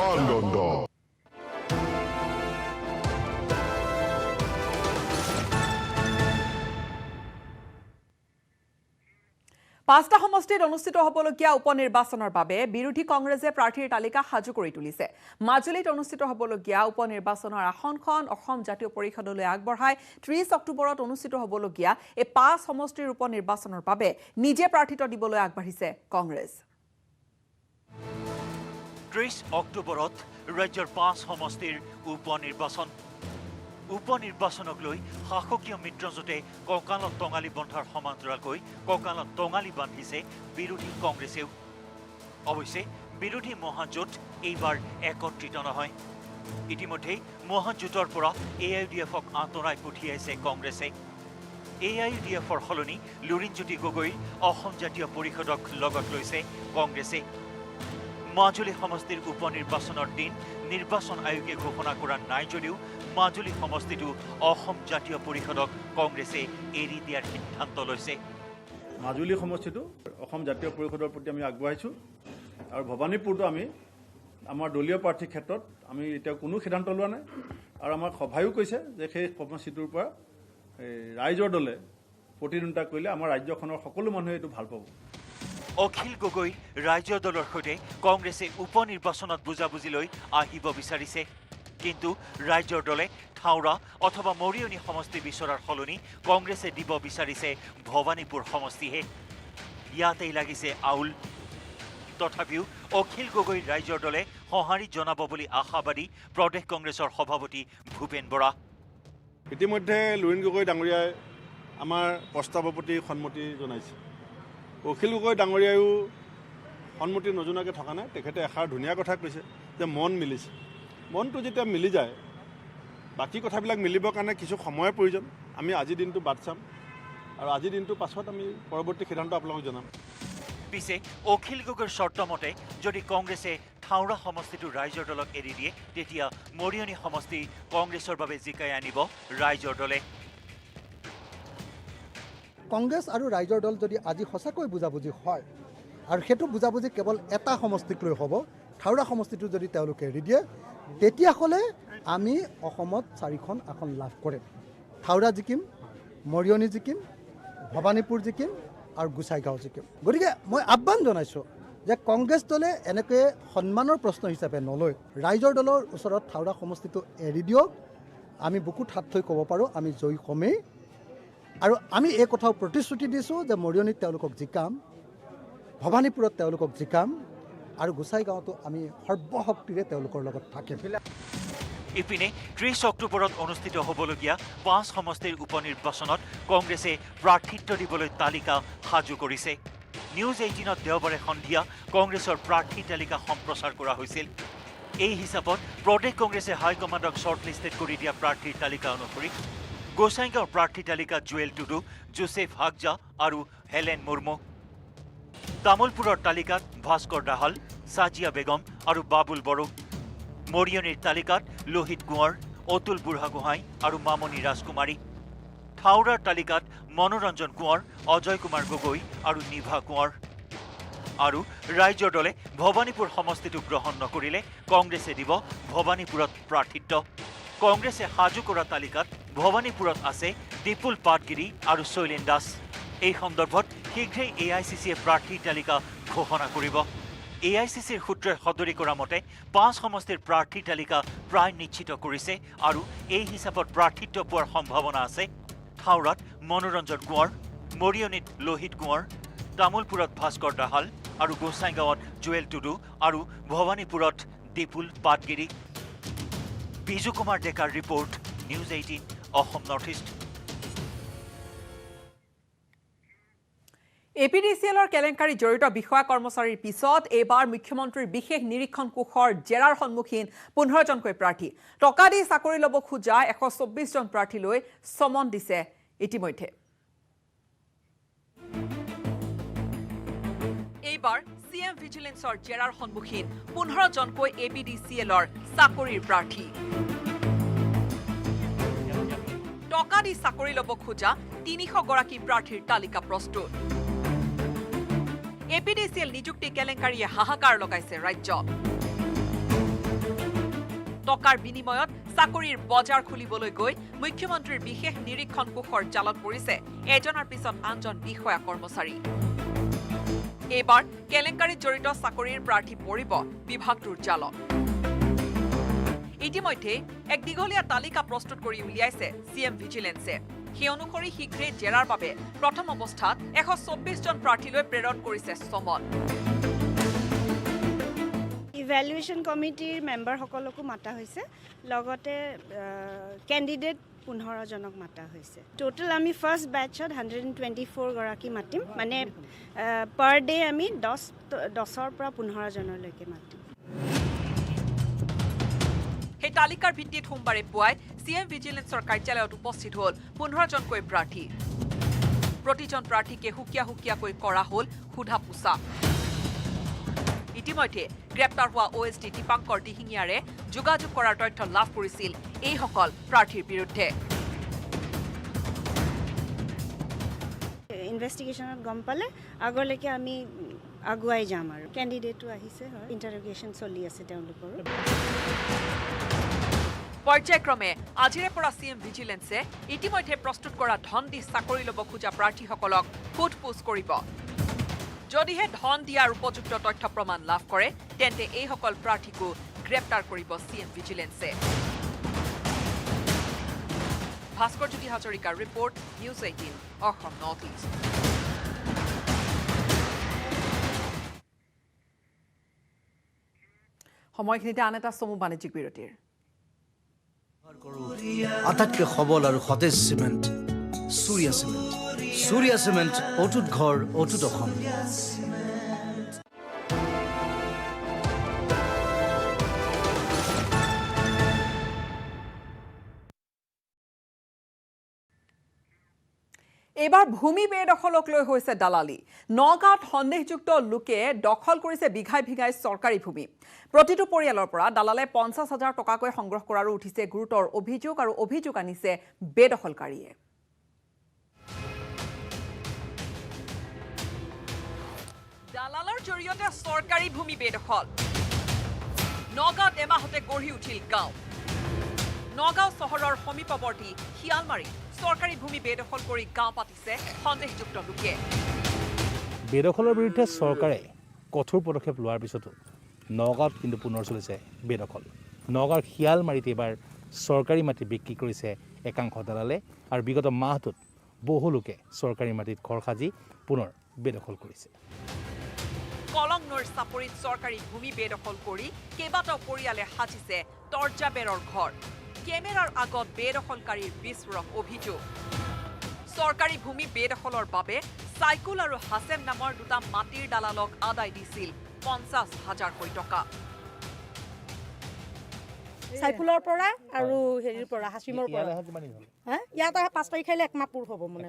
বিমানবন্দৰ। পাঁচটা সমষ্টিত অনুষ্ঠিত হবলগীয়া উপনিৰ্বাচনৰ বাবে বিৰোধী কংগ্ৰেছে প্ৰাৰ্থীৰ তালিকা সাজু কৰি তুলিছে। মাজুলীত অনুষ্ঠিত হবলগীয়া উপনিৰ্বাচনৰ আসনখন অসম জাতীয় পৰিষদলৈ আগবঢ়াই 30 অক্টোবৰত অনুষ্ঠিত হবলগীয়া এই 5 সমষ্টিৰ উপনিৰ্বাচনৰ বাবে নিজে প্ৰাৰ্থিত্ব দিবলৈ আগবাঢ়িছে কংগ্ৰেছ। 30 অক্টোবৰত ৰাজ্যৰ 5 সমষ্টিৰ উপনিৰ্বাচন। উপনিৰ্বাচনক লৈ শাসকীয় মিত্ৰজোঁটে কঁকালত টঙালি বন্ধাৰ সমান্তৰালকৈ কঁকালত টঙালি বান্ধিছে বিৰোধী কংগ্ৰেছেও। অৱশ্যে বিৰোধী মহাজোঁট এইবাৰ একত্ৰিত নহয়। ইতিমধ্যে মহাজোঁটৰ পৰা AIUDFক আঁতৰাই পঠিয়াইছে কংগ্ৰেছে। AIUDFৰ সলনি লুৰিণজ্যোতি গগৈ অসম জাতীয় পৰিষদক লগত লৈছে কংগ্ৰেছে। মাজুলী সমষ্টিৰ উপনিৰ্বাচনৰ দিন নিৰ্বাচন আয়োগে ঘোষণা কৰা নাই যদিও মাজুলী সমষ্টিটো অসম জাতীয় পৰিষদক কংগ্ৰেছে এৰি দিয়াৰ সিদ্ধান্ত লৈছে। মাজুলী সমষ্টিটো অসম জাতীয় পৰিষদৰ প্ৰতি আমি আগবঢ়াইছোঁ আৰু ভৱানীপুৰটো আমি আমাৰ দলীয় প্ৰাৰ্থীৰ ক্ষেত্ৰত আমি এতিয়া কোনো সিদ্ধান্ত লোৱা নাই আৰু আমাৰ সভায়ো কৈছে যে সেই সমষ্টিটোৰ পৰা ৰাইজৰ দলে প্ৰতিদ্বন্দ্বিতা কৰিলে আমাৰ ৰাজ্যখনৰ সকলো মানুহে এইটো ভাল পাব। অখিল গগৈ ৰাজ্য দলৰ সৈতে কংগ্ৰেছে উপনিৰ্বাচনত বুজাবুজি লৈ আহিব বিচাৰিছে। কিন্তু ৰাজ্যৰ দলে থাউৰা অথবা মৰিয়নি সমষ্টি বিচৰাৰ সলনি কংগ্ৰেছে দিব বিচাৰিছে ভৱানীপুৰ সমষ্টিহে। ইয়াতেই লাগিছে আউল। তথাপিও অখিল গগৈ ৰাজ্যৰ দলে সঁহাৰি জনাব বুলি আশাবাদী প্ৰদেশ কংগ্ৰেছৰ সভাপতি ভূপেন বৰা। ইতিমধ্যে লুৰিণ গগৈ ডাঙৰীয়াই আমাৰ প্ৰস্তাৱৰ প্ৰতি সন্মতি জনাইছে। অখিল গগৈ ডাঙৰীয়ায়ো সন্মতি নজনাকৈ থকা নাই। তেখেতে এষাৰ ধুনীয়া কথা কৈছে যে মন মিলিছে। মনটো যেতিয়া মিলি যায় বাকী কথাবিলাক মিলিবৰ কাৰণে কিছু সময়ৰ প্ৰয়োজন। আমি আজিৰ দিনটো বাট চাম আৰু আজিৰ দিনটোৰ পাছত আমি পৰৱৰ্তী সিদ্ধান্ত আপোনালোকক জনাম। পিছে অখিল গগৈৰ চৰ্তমতে যদি কংগ্ৰেছে থাউৰা সমষ্টিটো ৰাইজৰ দলক এৰি দিয়ে তেতিয়া মৰিয়নি সমষ্টি কংগ্ৰেছৰ বাবে জিকাই আনিব ৰাইজৰ দলে। কংগ্ৰেছ আৰু ৰাইজৰ দল যদি আজি সঁচাকৈ বুজাবুজি হয় আৰু সেইটো বুজাবুজি কেৱল এটা সমষ্টিক লৈ হ'ব, থাউৰা সমষ্টিটো যদি তেওঁলোকে এৰি দিয়ে তেতিয়াহ'লে আমি অসমত 4খন আসন লাভ কৰিম। থাউৰা জিকিম, মৰিয়নি জিকিম, ভৱানীপুৰ জিকিম আৰু গোসাইগাঁও জিকিম। গতিকে মই আহ্বান জনাইছোঁ যে কংগ্ৰেছ দলে এনেকৈ সন্মানৰ প্ৰশ্ন হিচাপে নলৈ ৰাইজৰ দলৰ ওচৰত থাউৰা সমষ্টিটো এৰি দিয়ক। আমি বুকুত হাত থৈ ক'ব পাৰোঁ আমি জয়ী হ'মেই। আৰু আমি এই কথাও প্ৰতিশ্ৰুতি দিছোঁ যে মৰিয়নিত তেওঁলোকক জিকাম, ভৱানীপুৰত তেওঁলোকক জিকাম আৰু গোসাইগাঁৱতো আমি সৰ্বশক্তিৰে তেওঁলোকৰ লগত থাকিম। ইপিনে 30 অক্টোবৰত অনুষ্ঠিত হ'বলগীয়া 5 সমষ্টিৰ উপনিৰ্বাচনত কংগ্ৰেছে প্ৰাৰ্থিত্ব দিবলৈ তালিকা সাজু কৰিছে। নিউজ 18ত দেওবাৰে সন্ধিয়া কংগ্ৰেছৰ প্ৰাৰ্থী তালিকা সম্প্ৰচাৰ কৰা হৈছিল। এই হিচাপত প্ৰদেশ কংগ্ৰেছে হাইকমাণ্ডক শ্বৰ্টলিষ্টেড কৰি দিয়া প্ৰাৰ্থীৰ তালিকা অনুসৰি গোসাইগাঁৱৰ প্ৰাৰ্থী তালিকাত জুৱেল টুডু, জোচেফ হাগজা আৰু হেলেন মুৰ্মু। তামুলপুৰৰ তালিকাত ভাস্কৰ দাহাল, সাজিয়া বেগম আৰু বাবুল বড়ো। মৰিয়নিৰ তালিকাত লোহিত কোঁৱৰ, অতুল বুঢ়াগোহাঁই আৰু মামণি ৰাজকুমাৰী। থাউৰাৰ তালিকাত মনোৰঞ্জন কোঁৱৰ, অজয় কুমাৰ গগৈ আৰু নিভা কোঁৱৰ। আৰু ৰাইজৰ দলে ভৱানীপুৰ সমষ্টিটো গ্ৰহণ নকৰিলে কংগ্ৰেছে দিব ভৱানীপুৰত প্ৰাৰ্থিত্ব। কংগ্ৰেছে সাজু কৰা তালিকাত ভৱানীপুৰত আছে দীপুল পাটগিৰি আৰু শৈলেন দাস। এই সন্দৰ্ভত শীঘ্ৰেই AICCয়ে প্ৰাৰ্থীৰ তালিকা ঘোষণা কৰিব। AICCৰ সূত্ৰই সদৰি কৰা মতে 5 সমষ্টিৰ প্ৰাৰ্থীৰ তালিকা প্ৰায় নিশ্চিত কৰিছে আৰু এই হিচাপত প্ৰাৰ্থিত্ব পোৱাৰ সম্ভাৱনা আছে থাউৰাত মনোৰঞ্জন কোঁৱৰ, মৰিয়নিত লোহিত কোঁৱৰ, তামুলপুৰত ভাস্কৰ দাহাল আৰু গোসাইগাঁৱত জুৱেল টুডু আৰু ভৱানীপুৰত দীপুল পাটগিৰি। বিজু কুমাৰ ডেকাৰ report, news 18 Assam North East. APDCLৰ কেলেংকাৰী জড়িত বিষয়া কৰ্মচাৰীৰ পিছত এইবাৰ মুখ্যমন্ত্ৰীৰ বিশেষ নিৰীক্ষণ কোষৰ জেৰাৰ সন্মুখীন 15জনকৈ প্ৰাৰ্থী। টকা দি চাকৰি ল'ব খোজা 124জন প্ৰাৰ্থীলৈ চমন দিছে ইতিমধ্যে। এইবাৰ CM ভিজিলেন্সৰ জেৰাৰ সন্মুখীন 15জনকৈ APDCLৰ চাকৰিৰ প্ৰাৰ্থী। টকা দি চাকৰি ল'ব খোজা 300গৰাকী প্ৰাৰ্থীৰ তালিকা প্ৰস্তুত। APDCL নিযুক্তি কেলেংকাৰীয়ে হাহাকাৰ লগাইছে ৰাজ্যত। টকাৰ বিনিময়ত চাকৰিৰ বজাৰ খুলিবলৈ গৈ মুখ্যমন্ত্ৰীৰ বিশেষ নিৰীক্ষণ কোষৰ জালত পৰিছে এজনৰ পিছত আনজন বিষয়া কৰ্মচাৰী। এইবাৰ কেলেংকাৰীত জড়িত চাকৰিৰ প্ৰাৰ্থী পৰিব বিভাগটোৰ জালত। ইতিমধ্যে এক দীঘলীয়া তালিকা প্ৰস্তুত কৰি উলিয়াইছে CM ভিজিলেন্সে। সেই অনুসৰি শীঘ্ৰেই জেৰাৰ বাবে প্ৰথম অৱস্থাত 124 জন প্ৰাৰ্থীলৈ প্ৰেৰণ কৰিছে সমন। ইভ্যালুয়েশন কমিটিৰ মেম্বাৰসকলকো মাতা হৈছে, লগতে কেণ্ডিডেট 15 জনক মাতা হৈছে। টোটেল আমি ফাৰ্ষ্ট বেটছত 124 গৰাকী মাতিম, মানে পাৰ ডে আমি 10ৰ পৰা 15 জনলৈকে মাতিম। সেই তালিকাৰ ভিত্তিত সোমবাৰে পুৱাই CM ভিজিলেন্সৰ কাৰ্যালয়ত উপস্থিত হ'ল 15 জনকৈ প্ৰাৰ্থী। প্ৰতিজন প্ৰাৰ্থীকে সুকীয়াকৈ কৰা হ'ল সোধা পোছা। ইতিমধ্যে গ্ৰেপ্তাৰ হোৱা OSD দীপাংকৰ দিহিঙীয়াৰে যোগাযোগ কৰাৰ তথ্য লাভ কৰিছিল এইসকল প্ৰাৰ্থীৰ বিৰুদ্ধে। ইনভেষ্টিগেশ্যনত গম পালে আগলৈকে আমি আগুৱাই যাম আৰু কেণ্ডিডেটো আহিছে, ইণ্টাৰগেশ্যন চলি আছে তেওঁলোকৰো। পৰ্যায়ক্ৰমে আজিৰে পৰা CM ভিজিলেন্সে ইতিমধ্যে প্ৰস্তুত কৰা ধন দি চাকৰি ল'ব খোজা প্ৰাৰ্থীসকলক সোধ-পোছ কৰিব। যদিহে ধন দিয়াৰ উপযুক্ত তথ্য প্ৰমাণ লাভ কৰে তেন্তে এইসকল প্ৰাৰ্থীকো গ্ৰেপ্তাৰ কৰিব CM ভিজিলেন্সে। ভাস্কৰ জ্যোতি হাজৰিকাৰ report, news 18 Assam North East. সময়খিনিতে আন এটা চমু বাণিজ্যিক বিৰতিৰ। আটাইতকৈ সবল আৰু সতেজ cement Surya cement. Surya cement, অটুট ঘৰ, অটুট অসম। এইবাৰ ভূমি বেদখলক লৈ হৈছে দালালি। নগাঁৱত সন্দেহযুক্ত লোকে দখল কৰিছে বিঘাই বিঘাই চৰকাৰী ভূমি। প্ৰতিটো পৰিয়ালৰ পৰা দালালে 50,000 টকাকৈ সংগ্ৰহ কৰাৰো উঠিছে গুৰুতৰ অভিযোগ, আৰু অভিযোগ আনিছে বেদখলকাৰীয়ে। দালালৰ জৰিয়তে চৰকাৰী ভূমি বেদখল। নগাঁৱত এমাহতে গঢ়ি উঠিল গাঁও। নগাঁও চহৰৰ সমীপৱৰ্তী শিয়ালমাৰী চৰকাৰী ভূমি বেদখল কৰি গাঁও পাতিছে সন্দেহযুক্ত লোকে। বেদখলৰ বিৰুদ্ধে চৰকাৰে কঠোৰ পদক্ষেপ লোৱাৰ পিছতো নগাঁৱত কিন্তু পুনৰ চলিছে বেদখল। নগাঁৱৰ শিয়ালমাৰীত এইবাৰ চৰকাৰী মাটি বিক্ৰী কৰিছে একাংশ দালালে, আৰু বিগত মাহটোত বহু লোকে চৰকাৰী মাটিত ঘৰ সাজি পুনৰ বেদখল কৰিছে। কলং নৈৰ চাপৰিত চৰকাৰী ভূমি বেদখল কৰি কেইবাটাও পৰিয়ালে সাজিছে তৰ্জা বেৰৰ ঘৰ। কেমেৰাৰ আগত বেদখলকাৰীৰ বিস্ফোৰক অভিযোগ। চৰকাৰী ভূমি বেদখলৰ বাবে চাইকুল আৰু হাছেম নামৰ দুটা মাটিৰ দালালক আদায় দিছিল 50,000 টকা। চাইকুলৰ পৰা আৰু হেৰিৰ পৰা হাছিমৰ পৰা ইয়াত 5 তাৰিখে 1 মাহ পূৰ হ'ব, মানে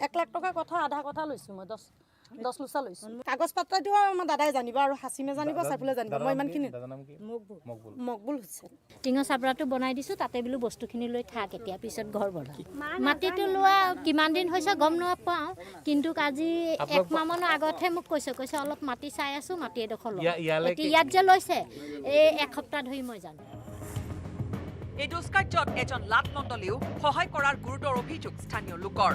1 লাখ টকা কথা আধা কথা লৈছো মই, 10 লোচা লৈছো। কাগজ পাত্ৰটো আমাৰ দাদাই জানিব আৰু হাছিমে জানিব, চাইফুলে জানিব। মই ইমানখিনি মকবুল হৈছে। টিঙৰ চাবৰাটো বনাই দিছো, তাতে বোলো বস্তুখিনি লৈ থাক, এতিয়া পিছত ঘৰ বনাম। মাটিটো লোৱা কিমান দিন হৈছে গম নাপাওঁ, কিন্তু আজি 1 মাহমানৰ আগতহে মোক কৈছে অলপ মাটি চাই আছো, মাটি এডোখৰ ইয়াত যে লৈছে এই 1 সপ্তাহ ধৰি মই জানো। এই দুষ্কাৰ্যত এজন লাটমণ্ডলেও সহায় কৰাৰ গুৰুতৰ অভিযোগ স্থানীয় লোকৰ।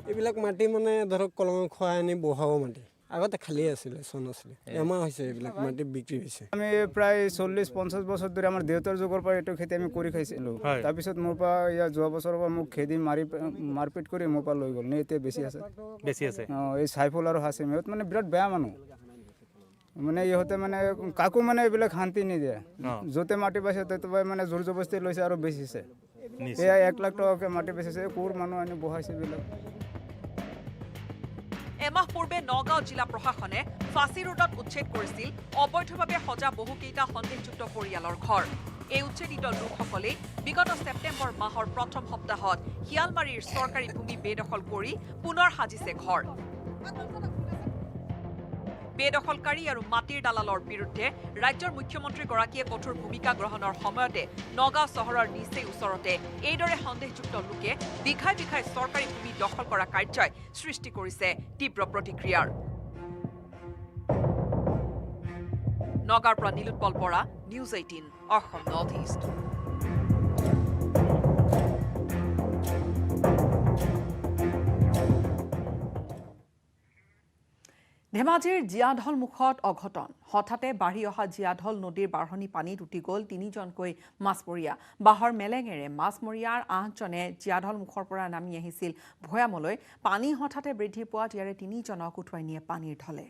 এইবিলাক মাটি মানে ধৰক কলঙৰ খোৱাই আনি বহাব মাটি, আগতে খালী আছিলে, চন আছিলে, এমাহ হৈছে এইবিলাক মাটি বিক্ৰী হৈছে। আমি প্ৰায় 40-50 বছৰ ধৰি আমাৰ দেউতাৰ যুগৰ পৰা এইটো খেতি আমি কৰি খাইছিলোঁ। তাৰপিছত মোৰ পৰা ইয়াৰ যোৱা বছৰৰ পৰা মোক খেদি মাৰপিট কৰি মোৰ পৰা লৈ গ'ল। নে এতিয়া বেছি আছে। এই চাইফুল আৰু হাছিম ইহঁত মানে বিৰাট বেয়া মানুহ, মানে ইহঁতে মানে কাকো মানে এইবিলাক শান্তি নিদিয়ে। য'তে মাটি পাইছে ততে মানে জোৰ জবস্তি লৈছে আৰু বেচিছে। এয়া 1 লাখ টকাকৈ মাটি বেচিছে, ক'ৰ মানুহ আনি বহাইছে এইবিলাক। এমাহ পূৰ্বে নগাঁও জিলা প্ৰশাসনে ফাঁচী ৰোডত উচ্ছেদ কৰিছিল অবৈধভাৱে সজা বহুকেইটা সন্দেহযুক্ত পৰিয়ালৰ ঘৰ। এই উচ্ছেদিত লোকসকলেই বিগত ছেপ্টেম্বৰ মাহৰ প্ৰথম সপ্তাহত শিয়ালমাৰীৰ চৰকাৰী ভূমি বেদখল কৰি পুনৰ সাজিছে ঘৰ। বেদখলকাৰী আৰু মাটিৰ দালালৰ বিৰুদ্ধে ৰাজ্যৰ মুখ্যমন্ত্ৰীগৰাকীয়ে কঠোৰ ভূমিকা গ্ৰহণৰ সময়তে নগাঁও চহৰৰ নিচেই ওচৰতে এইদৰে সন্দেহযুক্ত লোকে বিঘাই বিঘাই চৰকাৰী ভূমি দখল কৰা কাৰ্যই সৃষ্টি কৰিছে তীব্ৰ প্ৰতিক্ৰিয়াৰ। নগাঁৱৰ পৰা Nilotpal Bora, news 18 Assam North east. ধেমাজিৰ জীয়াঢল মুখত অঘটন। হঠাতে বাঢ়ি অহা জীয়াঢল নদীৰ বাঢ়নি পানীত উটি গ'ল 3জনকৈ মাছমৰীয়া। বাঁহৰ মেলেঙেৰে মাছমৰীয়াৰ 8জনে জীয়াঢল মুখৰ পৰা নামি আহিছিল ভৈয়ামলৈ। পানী হঠাতে বৃদ্ধি পোৱাত ইয়াৰে 3জনক উটুৱাই নিয়ে পানীৰ ঢলে।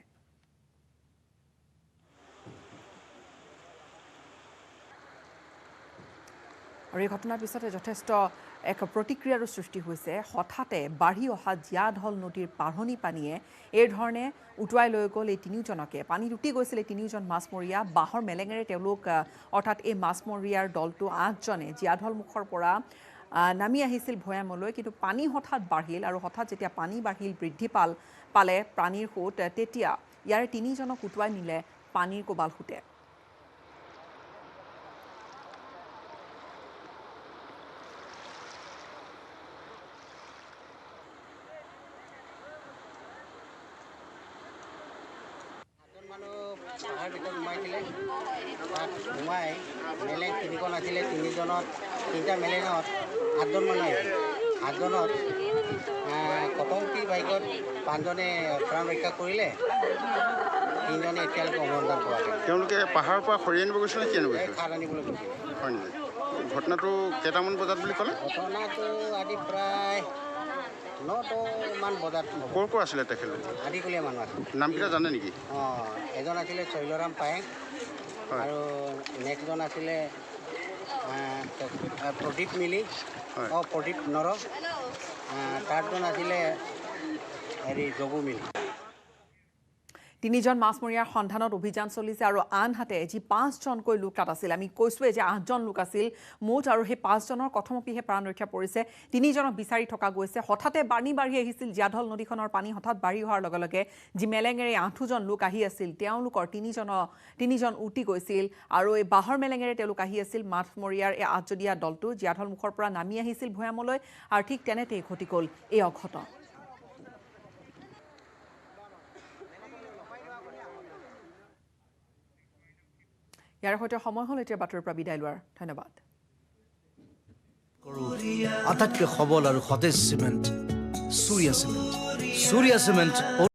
আৰু এই ঘটনাৰ পিছতে যথেষ্ট এক প্ৰতিক্ৰিয়াৰো সৃষ্টি হৈছে। হঠাতে বাঢ়ি অহা জীয়াঢল নদীৰ বাঢ়নি পানীয়ে এই ধৰণে উটুৱাই লৈ গ'ল এই 3জনকে। পানীত উটি গৈছিল এই 3জন মাছমৰীয়া। বাঁহৰ মেলেঙেৰে তেওঁলোক অৰ্থাৎ এই মাছমৰীয়াৰ দলটো 8জনে জীয়াঢল মুখৰ পৰা নামি আহিছিল ভৈয়ামলৈ। কিন্তু পানী হঠাৎ বাঢ়িল আৰু হঠাৎ যেতিয়া পানী বাঢ়িল বৃদ্ধি পালে পানীৰ সোঁত, তেতিয়া ইয়াৰে 3জনক উটুৱাই নিলে পানীৰ কোবাল সোঁতে। পাহাৰ ভিতৰত সোমাইছিলে, তাত সোমাই মেলেং 3খন আছিলে, 3টা মেলেঙত 8জন মানুহ আহিছিল। 8জনত কটমটি বাইকত 5জনে প্ৰাণ ৰক্ষা কৰিলে, 3জনে এতিয়ালৈকে অনুসন্ধান কৰা নাই। তেওঁলোকে পাহাৰৰ পৰা খৰি আনিব গৈছিল নে কি আনিব গৈছিল? খাৰ আনিবলৈ গৈছিল। হয় নেকি? ঘটনাটো কেইটামান বজাত বুলি ক'লে? ঘটনাটো আজি প্ৰায় 9মান বজাত। ক'ৰ ক'ৰ আছিলে তেখেতলোক? আদিকুলীয়া মানুহ আছিল। নামকেইটা জানে নেকি? এজন আছিলে শৈলৰাম পায়েং আৰু নেক্সটজন আছিলে প্ৰদীপ মিলি, প্ৰদীপ নৰ, থাৰ্ডজন আছিলে জগু মিলি। 3জন মাছমৰীয়াৰ সন্ধানত অভিযান চলিছে আৰু আনহাতে যি 5জনকৈ লোক তাত আছিল, আমি কৈছোৱে যে 8জন লোক আছিল মুঠ, আৰু সেই 5জনৰ কথমপিহে প্ৰাণ ৰক্ষা পৰিছে। 3জনক বিচাৰি থকা গৈছে। হঠাতে বাঢ়ি আহিছিল জীয়াঢল নদীখনৰ পানী। হঠাৎ বাঢ়ি অহাৰ লগে লগে যি মেলেঙেৰে 8জন লোক আহি আছিল, তেওঁলোকৰ 3জন উটি গৈছিল আৰু এই বাঁহৰ মেলেঙেৰে তেওঁলোক আহি আছিল। মাছমৰীয়াৰ এই 8জনীয়া দলটো জীয়াঢল মুখৰ পৰা নামি আহিছিল ভৈয়ামলৈ, আৰু ঠিক তেনেতেই ঘটি গ'ল এই অঘটন। ইয়াৰ সৈতে সময় হ'ল এতিয়া বাতৰিৰ পৰা বিদায় লোৱাৰ। ধন্যবাদ। আটাইতকৈ সবল আৰু সতেজ চিমেণ্ট, সূৰ্যা চিমেণ্ট।